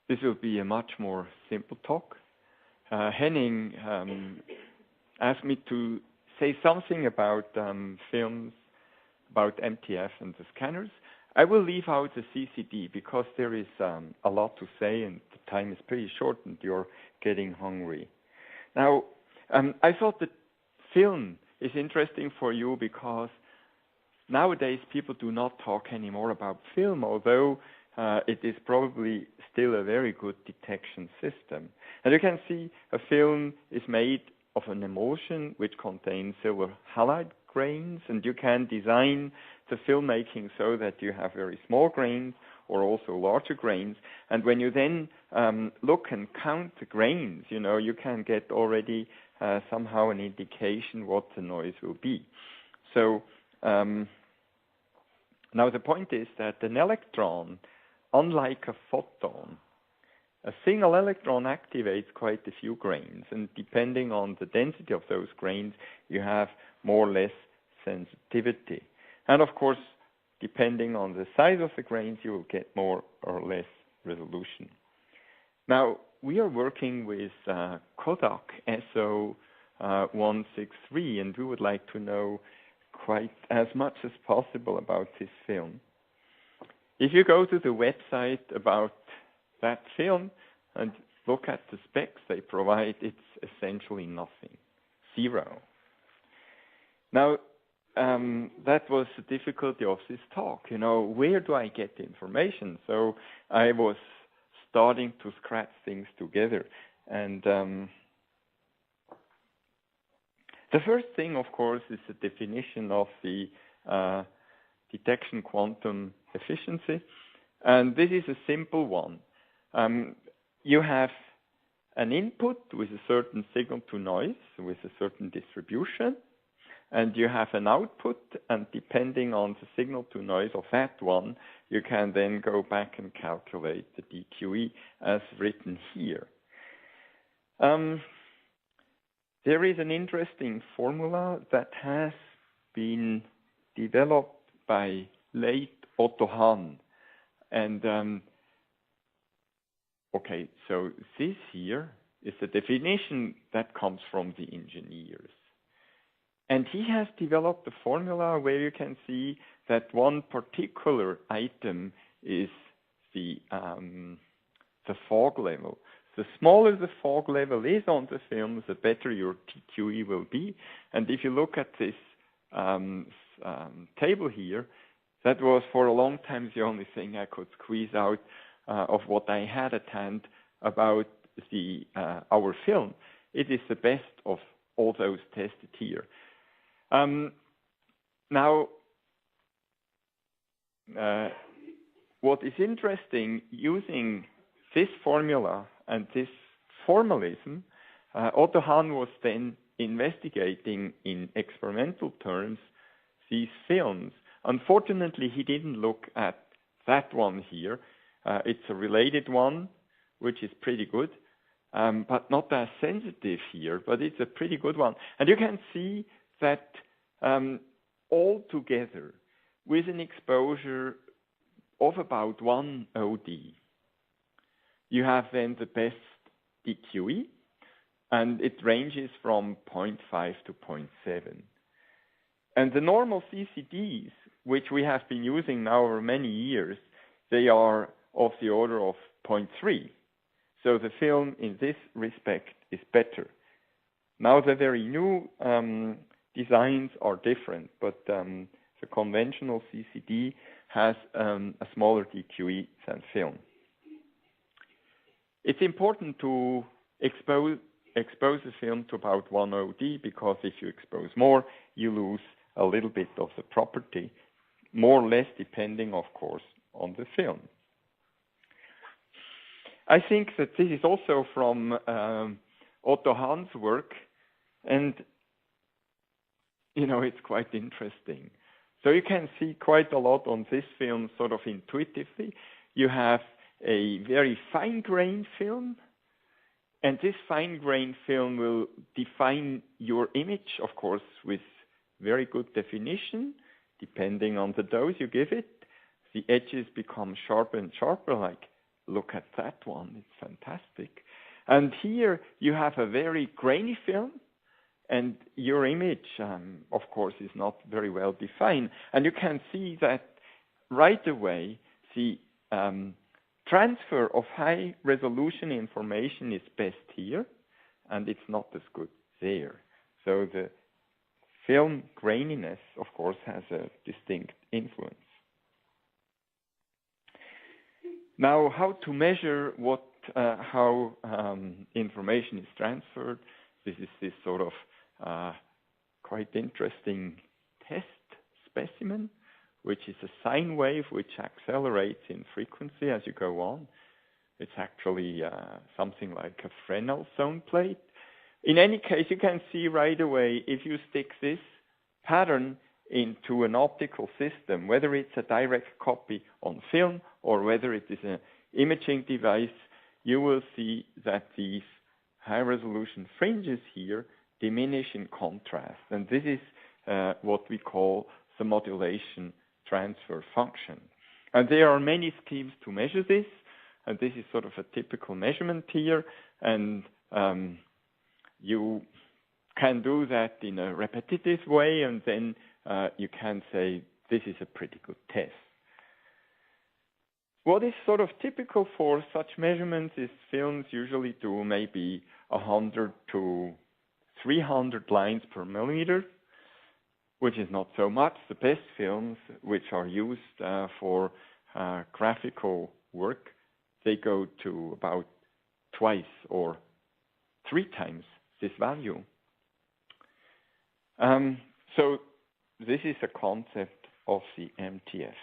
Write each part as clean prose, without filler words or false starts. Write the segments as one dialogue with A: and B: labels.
A: This will be a much more simple talk. Henning asked me to say something about films, about MTF and the scanners. I will leave out the CCD because there is a lot to say and the time is pretty short and you're getting hungry. Now, I thought that film is interesting for you because nowadays people do not talk anymore about film, although it is probably still a very good detection system. And you can see a film is made of an emulsion which contains silver halide grains, and you can design the filmmaking so that you have very small grains or also larger grains. And when you then look and count the grains, you can get already somehow an indication what the noise will be. So now the point is that an electron, unlike a photon, a single electron activates quite a few grains, and depending on the density of those grains, you have more or less sensitivity. And of course, depending on the size of the grains, you will get more or less resolution. Now, we are working with Kodak SO163, and we would like to know quite as much as possible about this film. If you go to the website about that film and look at the specs they provide, it's essentially nothing, zero. Now, that was the difficulty of this talk. Where do I get the information? So I was starting to scratch things together. And the first thing, of course, is the definition of the detection quantum efficiency. And this is a simple one. You have an input with a certain signal to noise, with a certain distribution, and you have an output, and depending on the signal to noise of that one, you can then go back and calculate the DQE as written here. There is an interesting formula that has been developed by late Otto Hahn. And okay, so this here is the definition that comes from the engineers. And he has developed a formula where you can see that one particular item is the fog level. The smaller the fog level is on the film, the better your TQE will be. And if you look at this table here, that was for a long time the only thing I could squeeze out of what I had at hand about our film. It is the best of all those tested here. Now, what is interesting, using this formula and this formalism, Otto Hahn was then investigating in experimental terms these films. Unfortunately, he didn't look at that one here. It's a related one, which is pretty good, but not as sensitive here, but it's a pretty good one. And you can see that all together, with an exposure of about 1 OD, you have then the best DQE, and it ranges from 0.5 to 0.7. And the normal CCDs, which we have been using now over many years, they are of the order of 0.3. So the film in this respect is better. Now the very new designs are different, but the conventional CCD has a smaller DQE than film. It's important to expose the film to about 1 OD, because if you expose more, you lose a little bit of the property, more or less depending, of course, on the film. I think that this is also from Otto Hahn's work, and it's quite interesting. So you can see quite a lot on this film sort of intuitively. You have a very fine-grained film, and this fine-grained film will define your image, of course, with very good definition, depending on the dose you give it. The edges become sharper and sharper, like look at that one. It's fantastic. And here you have a very grainy film, and your image, of course, is not very well defined. And you can see that right away the transfer of high resolution information is best here, and it's not as good there. So the film graininess, of course, has a distinct influence. Now, how to measure how information is transferred? This is this sort of quite interesting test specimen, which is a sine wave which accelerates in frequency as you go on. It's actually something like a Fresnel zone plate. In any case, you can see right away if you stick this pattern into an optical system, whether it's a direct copy on film or whether it is an imaging device, you will see that these high-resolution fringes here diminish in contrast. And this is what we call the modulation transfer function. And there are many schemes to measure this, and this is sort of a typical measurement here. And you can do that in a repetitive way, and then you can say this is a pretty good test. What is sort of typical for such measurements is films usually do maybe 100 to 300 lines per millimeter, which is not so much. The best films, which are used for graphical work, they go to about twice or 3 times this value. So this is a concept of the MTF.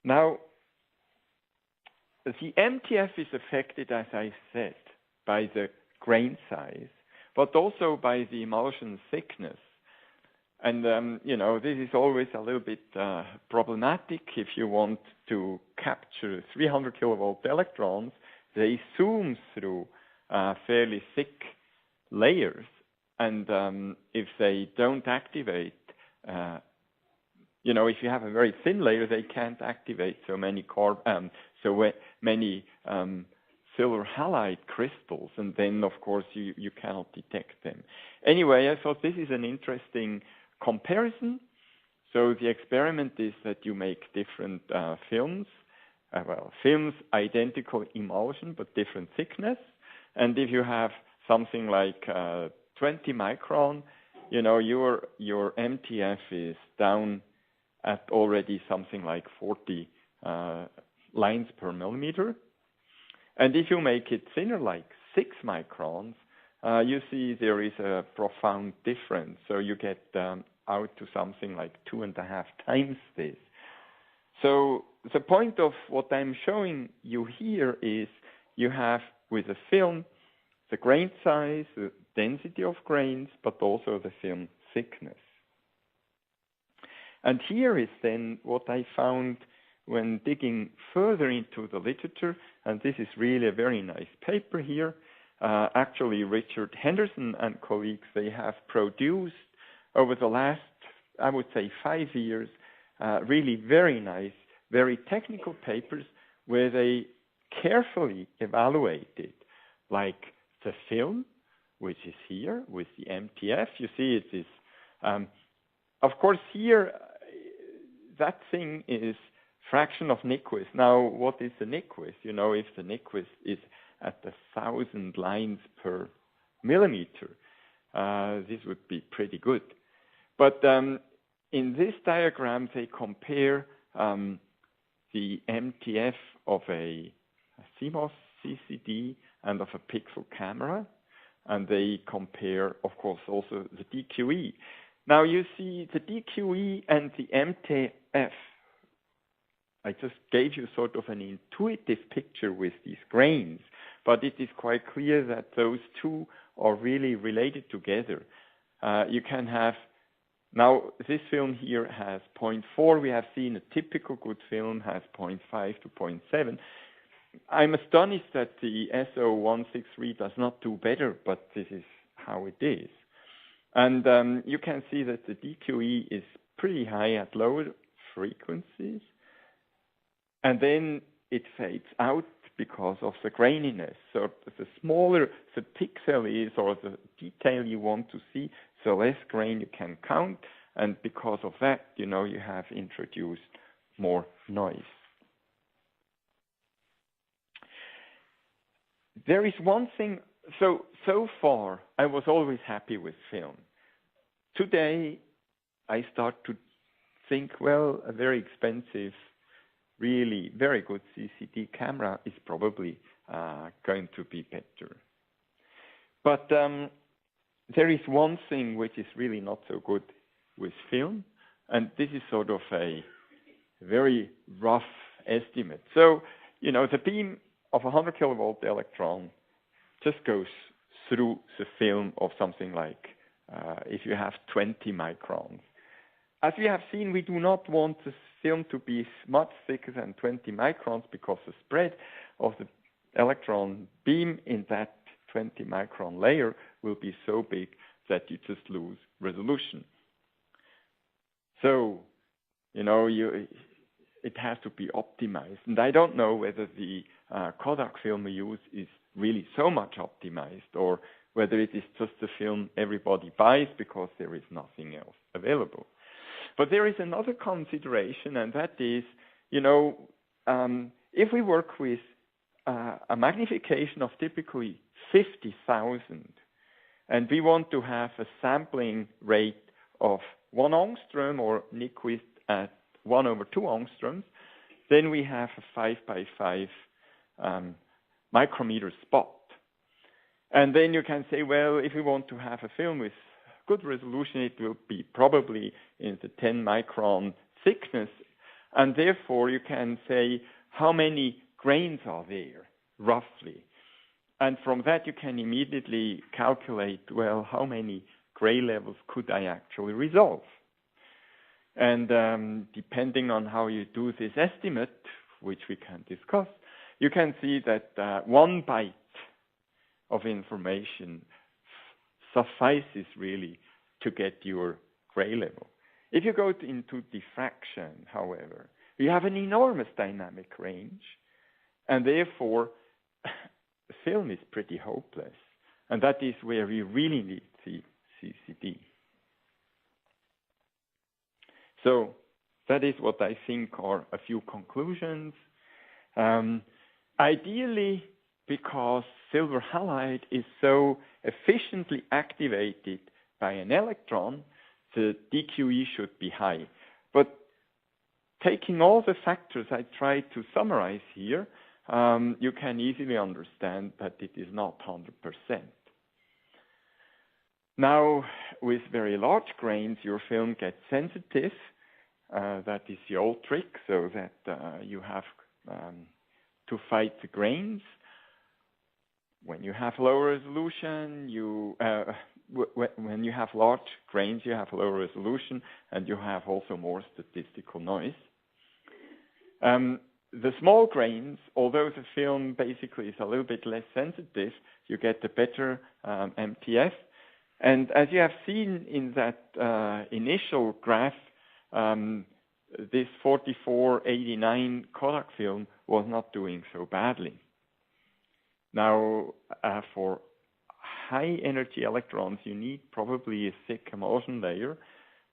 A: Now, the MTF is affected, as I said, by the grain size, but also by the emulsion thickness. And, this is always a little bit problematic. If you want to capture 300 kilovolt electrons, they zoom through fairly thick layers. And if they don't activate, if you have a very thin layer, they can't activate so many silver halide crystals, and then, of course, you cannot detect them. Anyway, I thought this is an interesting comparison. So the experiment is that you make different films, films identical emulsion but different thickness. And if you have something like 20 micron, your MTF is down at already something like 40 lines per millimeter. And if you make it thinner, like 6 microns, you see there is a profound difference. So you get out to something like 2.5 times this. So the point of what I'm showing you here is you have with a film the grain size, the density of grains, but also the film thickness. And here is then what I found when digging further into the literature, and this is really a very nice paper here. Actually, Richard Henderson and colleagues, they have produced over the last, I would say, 5 years, really very nice, very technical papers where they carefully evaluated, like the film, which is here with the MTF. You see it is, of course, here, that thing is fraction of Nyquist. Now, what is the Nyquist? If the Nyquist is at 1,000 lines per millimeter, this would be pretty good. But in this diagram, they compare the MTF of a CMOS CCD and of a pixel camera, and they compare, of course, also the DQE. Now, you see the DQE and the MTF. I just gave you sort of an intuitive picture with these grains, but it is quite clear that those two are really related together. You can have, now this film here has 0.4. We have seen a typical good film has 0.5 to 0.7. I'm astonished that the SO163 does not do better, but this is how it is. And you can see that the DQE is pretty high at lower frequencies. and then it fades out because of the graininess. So the smaller the pixel is, or the detail you want to see, the less grain you can count, and because of that, you have introduced more noise. There is one thing, so far I was always happy with film. Today I start to think, well, a very expensive, really very good CCD camera is probably going to be better. But there is one thing which is really not so good with film, and this is sort of a very rough estimate. So, the beam of a 100 kilovolt electron just goes through the film of something like, if you have 20 microns. As we have seen, we do not want the film to be much thicker than 20 microns because the spread of the electron beam in that 20 micron layer will be so big that you just lose resolution. So, it has to be optimized. And I don't know whether the Kodak film we use is really so much optimized, or whether it is just the film everybody buys because there is nothing else available. But there is another consideration, and that is, if we work with a magnification of typically 50,000, and we want to have a sampling rate of 1 angstrom, or Nyquist at 1/2 angstroms, then we have a 5 by 5 micrometer spot. And then you can say, well, if we want to have a film with good resolution, it will be probably in the 10 micron thickness. And therefore, you can say how many grains are there, roughly. And from that, you can immediately calculate, well, how many gray levels could I actually resolve? And depending on how you do this estimate, which we can discuss, you can see that 1 byte of information suffices really to get your gray level. If you go into diffraction, however, you have an enormous dynamic range, and therefore the film is pretty hopeless. And that is where we really need the CCD. So that is what I think are a few conclusions. Ideally, because silver halide is so efficiently activated by an electron, the DQE should be high. But taking all the factors I tried to summarize here, you can easily understand that it is not 100%. Now, with very large grains, your film gets sensitive. That is the old trick, so that you have to fight the grains. When you have lower resolution, when you have large grains, you have lower resolution, and you have also more statistical noise. The small grains, although the film basically is a little bit less sensitive, you get a better MTF. And as you have seen in that initial graph, this 4489 Kodak film was not doing so badly. Now, for high energy electrons, you need probably a thick emulsion layer,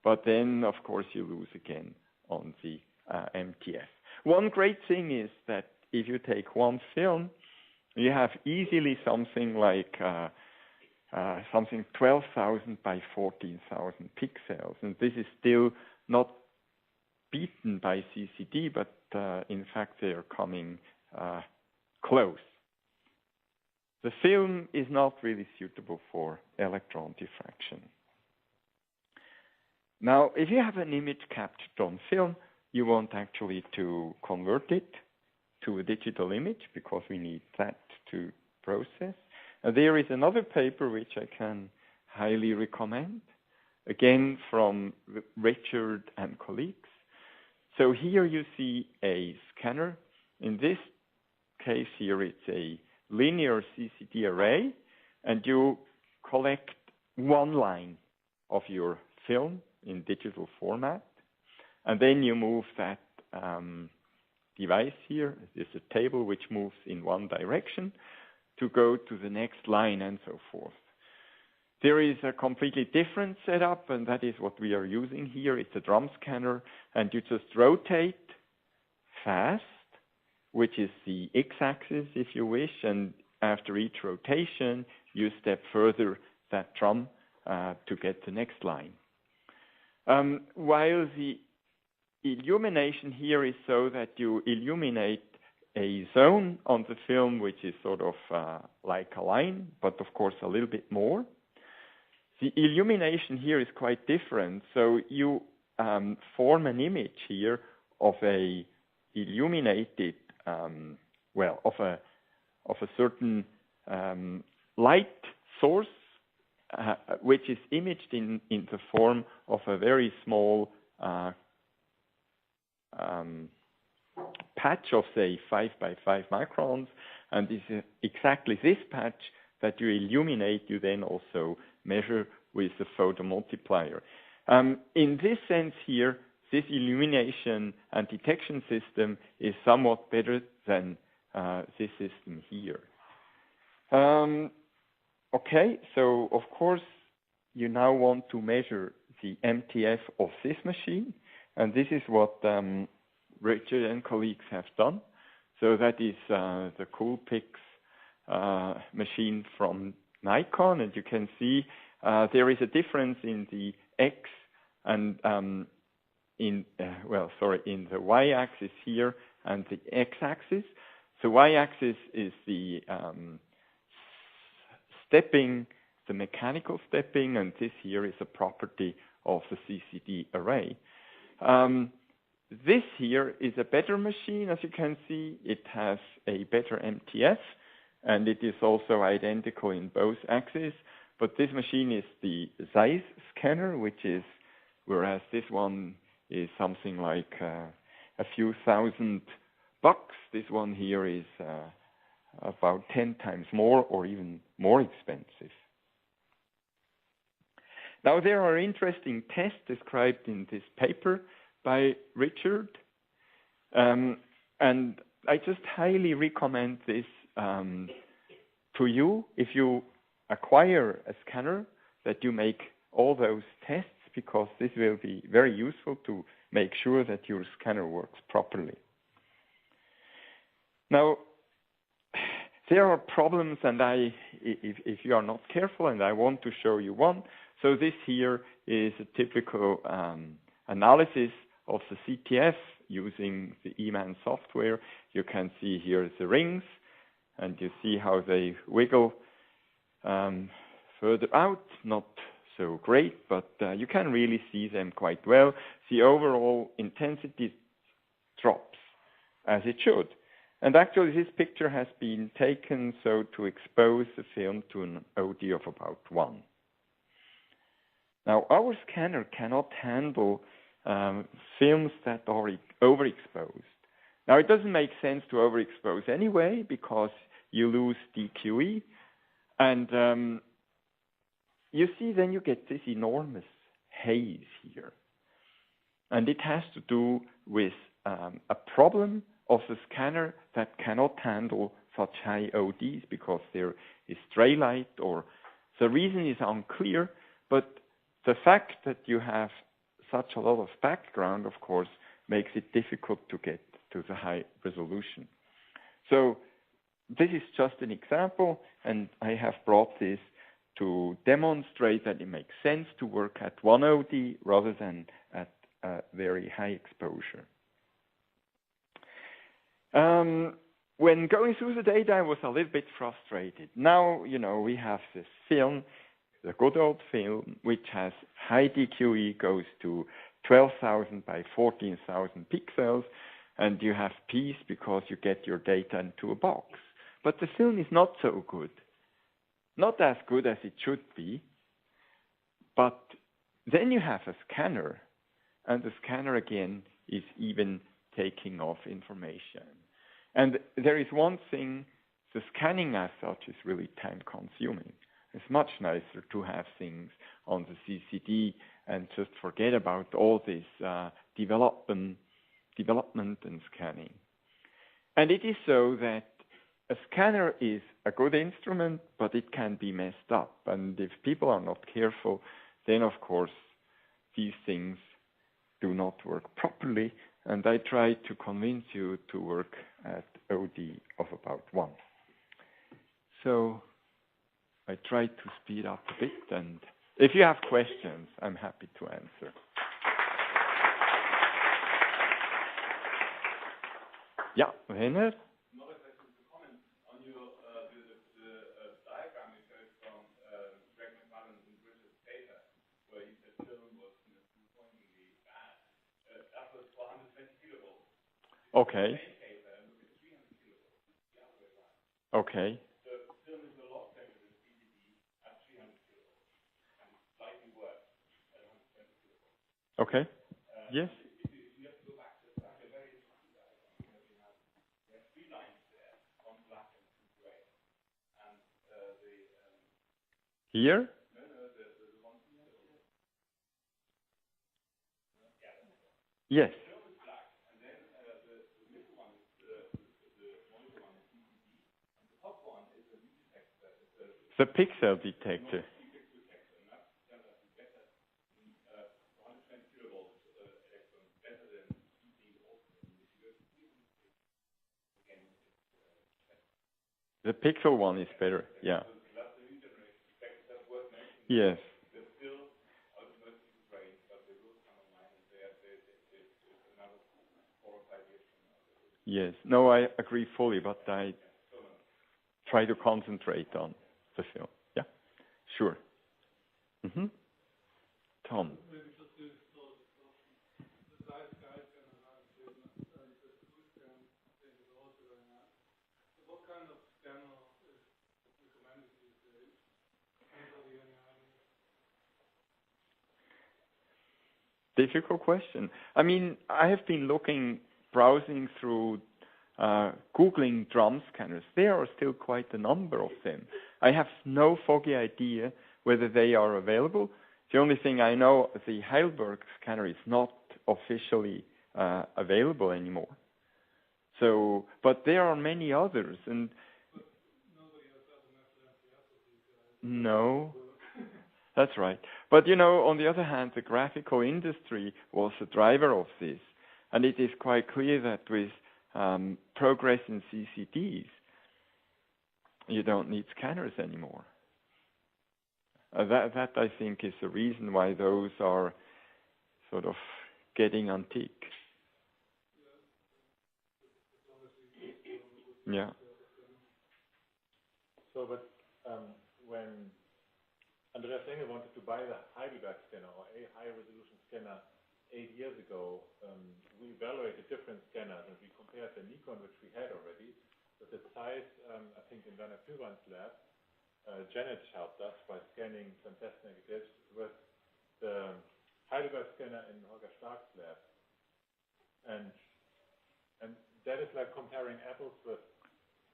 A: but then, of course, you lose again on the MTF. One great thing is that if you take one film, you have easily something like 12,000 by 14,000 pixels, and this is still not beaten by CCD, but in fact they are coming close. The film is not really suitable for electron diffraction. Now, if you have an image captured on film, you want actually to convert it to a digital image because we need that to process. There is another paper which I can highly recommend, again from Richard and colleagues. So here you see a scanner. In this case here, it's a linear CCD array, and you collect one line of your film in digital format, and then you move that device here. It is a table which moves in one direction to go to the next line and so forth. There is a completely different setup, and that is what we are using here. It's a drum scanner, and you just rotate fast, which is the x-axis if you wish, and after each rotation, you step further that drum to get the next line. While the illumination here is so that you illuminate a zone on the film, which is sort of like a line, but of course a little bit more. The illumination here is quite different. So you form an image here of a illuminated, of a certain light source, which is imaged in the form of a very small patch of, say, 5 by 5 microns, and this is exactly this patch that you illuminate, you then also measure with the photomultiplier. In this sense here, this illumination and detection system is somewhat better than this system here. Okay, so of course you now want to measure the MTF of this machine, and this is what Richard and colleagues have done. So that is the Coolpix machine from Nikon, and you can see there is a difference in the X and in the Y-axis here and the X-axis. The Y-axis is the stepping, the mechanical stepping, and this here is a property of the CCD array. This here is a better machine, as you can see. It has a better MTF, and it is also identical in both axes. But this machine is the size scanner, which is, whereas this one is something like a few $1,000. This one here is about 10 times more or even more expensive. Now, there are interesting tests described in this paper by Richard, and I just highly recommend this to you if you acquire a scanner, that you make all those tests, because this will be very useful to make sure that your scanner works properly. Now, there are problems, and if you are not careful, and I want to show you one. So this here is a typical analysis of the CTF using the EMAN software. You can see here the rings, and you see how they wiggle further out. Not so great, but you can really see them quite well. The overall intensity drops, as it should. And actually, this picture has been taken so to expose the film to an OD of about 1. Now, our scanner cannot handle films that are overexposed. Now, it doesn't make sense to overexpose anyway, because you lose DQE, and you see then you get this enormous haze here. And it has to do with a problem of the scanner that cannot handle such high ODs, because there is stray light, or the reason is unclear, but the fact that you have such a lot of background, of course, makes it difficult to get to the high resolution. So this is just an example, and I have brought this to demonstrate that it makes sense to work at 1 OD rather than at a very high exposure. When going through the data, I was a little bit frustrated. Now, you know, we have this film, the good old film, which has high DQE, goes to 12,000 by 14,000 pixels, and you have peace because you get your data into a box. But the film is not so good. Not as good as it should be. But then you have a scanner, and the scanner again is even taking off information. And there is one thing, the scanning as such is really time consuming. It's much nicer to have things on the CCD and just forget about all this development and scanning. And it is so that a scanner is a good instrument, but it can be messed up. And if people are not careful, then of course these things do not work properly. And I try to convince you to work at OD of about 1. So I try to speed up a bit, and if you have questions, I'm happy to answer. Yeah, Henner?
B: Another question to comment on your the diagram you showed from Greg McMullen and Richard's paper, where you said film was disappointingly bad. That was for 120 kilovolts.
A: Okay.
B: The same paper and look at 300 kilovolts. The other way around.
A: Okay.
B: So film is a lot better than CCD at 300 kilovolts, and it's slightly worse at 120 kilovolts.
A: Okay. Yes. Here?
B: No, the one here.
A: Yes.
B: The film is black, and then the middle one is the monitor one is CCD, and the top one is a new detector. It's
A: The pixel detector.
B: pixel detector, and that turns out to be better than 120 kilovolts electron, better than CCD also. And if you go to 300, again, it's better.
A: The pixel one is better, yeah. Yes.
B: They're still automotive grade, but they will come online, and there's another 4 or 5 years from now.
A: Yes. No, I agree fully, but I try to concentrate on the film. Yeah. Sure. Mm-hmm. Tom.
C: Maybe just the size guide and analysis and the tool scan thing is also very nice. So what kind of scanner is recommended these days? Anybody any idea?
A: Difficult question. I mean, I have been browsing through, Googling drum scanners. There are still quite a number of them. I have no foggy idea whether they are available. The only thing I know, the Heidelberg scanner is not officially available anymore. So, but there are many others, and
C: But nobody has ever met MTS of these guys.
A: no. That's right. But, you know, on the other hand, the graphical industry was the driver of this. And it is quite clear that with progress in CCDs, you don't need scanners anymore. That, I think, is the reason why those are sort of getting antique. Yeah.
D: So, but when Andreas Engel wanted to buy the Heidelberg scanner, or a high-resolution scanner, 8 years ago, we evaluated different scanners, and we compared the Nikon, which we had already, with the size, I think, in Werner Pilban's lab. Janet helped us by scanning some test negatives with the Heidelberg scanner in Holger Stark's lab. And that is like comparing apples with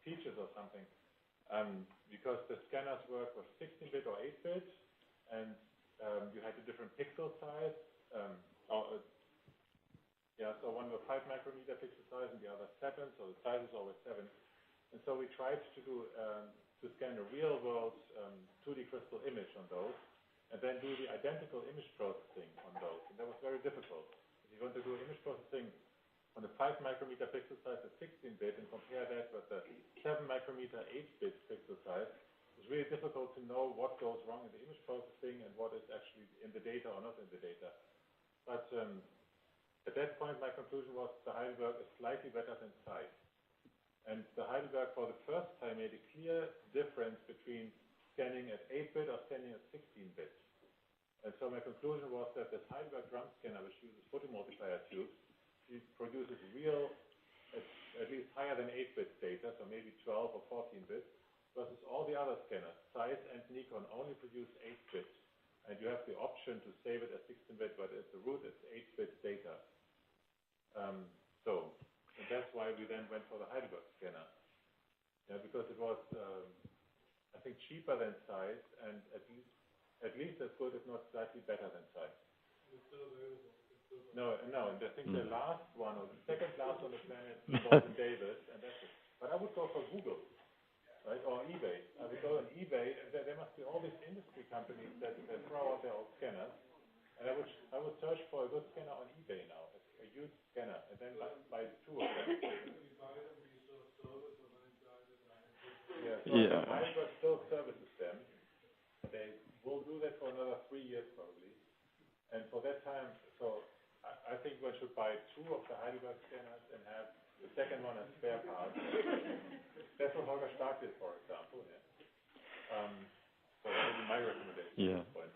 D: peaches or something. Because the scanners work with 16-bit or 8-bit, and you had a different pixel size. So one was 5 micrometer pixel size and the other 7, so the size is always 7. And so we tried to do to scan a real-world 2D crystal image on those, and then do the identical image processing on those. And that was very difficult. If you want to do image processing on a 5 micrometer pixel size at 16-bit and compare that with the 7 micrometer 8-bit pixel size, it's really difficult to know what goes wrong in the image processing and what is actually in the data or not in the data. But at that point, my conclusion was the Heidelberg is slightly better than Zeiss. And the Heidelberg, for the first time, made a clear difference between scanning at 8-bit or scanning at 16-bit. And so my conclusion was that this Heidelberg drum scanner, which uses photomultiplier tubes, it produces real, at least higher than 8-bit data, so maybe 12 or 14-bit, versus all the other scanners. Zeiss and Nikon only produce 8-bit, and you have the option to save it as 16-bit, but at the root it's 8-bit data. And that's why we then went for the Heidelberg scanner, because it was, I think, cheaper than Zeiss, and at least as good, if not slightly better than Zeiss.
C: It's still available.
D: No, and I think the last one, or the second last on the planet, was in Davis, and that's it. But I would go for Google, right, or eBay. I would go on eBay, and there must be all these industry companies that throw out their old scanners, and I would search for a good scanner on eBay now, a used scanner, and then buy two of them. Yeah, so Heidelberg still services them. They will do that for another 3 years probably, and for that time, so I think one should buy two of the Heidelberg scanners and have the second one as spare parts. That's what Holger Stark did, for example. Yeah. So that would be my recommendation at this point.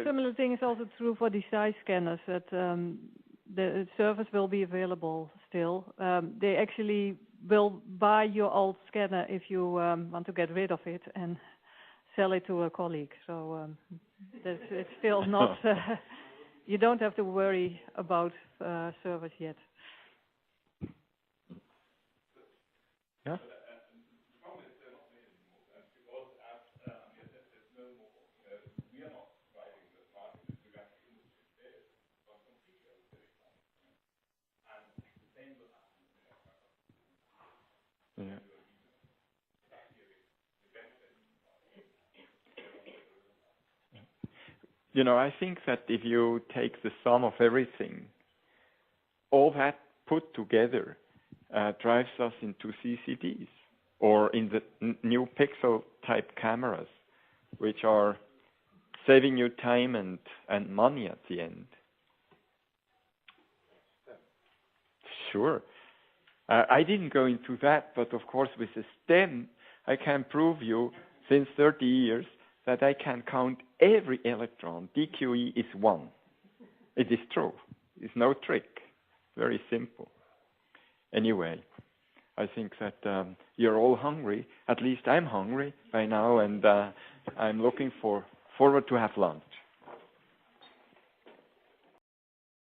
E: Similar thing is also true for the size scanners, that the service will be available still. They actually will buy your old scanner if you want to get rid of it and sell it to a colleague. So it's still not... you don't have to worry about service yet.
A: Yeah? Yeah. I think that if you take the sum of everything, all that put together drives us into CCDs or in the new pixel type cameras, which are saving you time and money at the end. Sure. I didn't go into that, but of course with a STEM, I can prove you since 30 years that I can count every electron. DQE is 1. It is true. It's no trick. Very simple. Anyway, I think that you're all hungry. At least I'm hungry by now, and I'm looking forward to have lunch.